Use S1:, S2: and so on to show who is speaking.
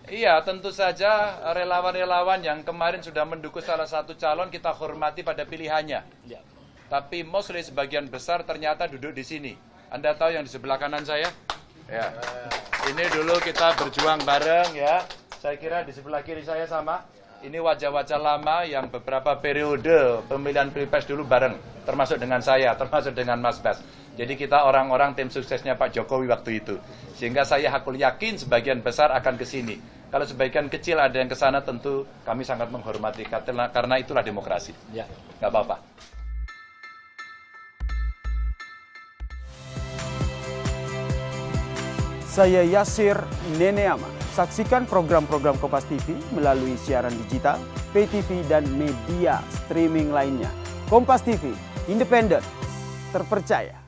S1: Iya, tentu saja relawan-relawan yang kemarin sudah mendukung salah satu calon kita hormati pada pilihannya.
S2: Ya.
S1: Tapi mostly sebagian besar ternyata duduk di sini. Anda tahu yang di sebelah kanan saya? Ya. Ini dulu kita berjuang bareng ya. Saya kira di sebelah kiri saya sama. Ini wajah-wajah lama yang beberapa periode pemilihan pilpres dulu bareng. Termasuk dengan saya, termasuk dengan Mas Bas. Jadi kita orang-orang tim suksesnya Pak Jokowi waktu itu. Sehingga saya hakul yakin sebagian besar akan ke sini. Kalau sebagian kecil ada yang ke sana tentu kami sangat menghormati. Karena itulah demokrasi.
S2: Ya.
S1: Nggak apa-apa.
S3: Saya Yasir Neneama. Saksikan program-program Kompas TV melalui siaran digital, pay TV, dan media streaming lainnya. Kompas TV, independen, terpercaya.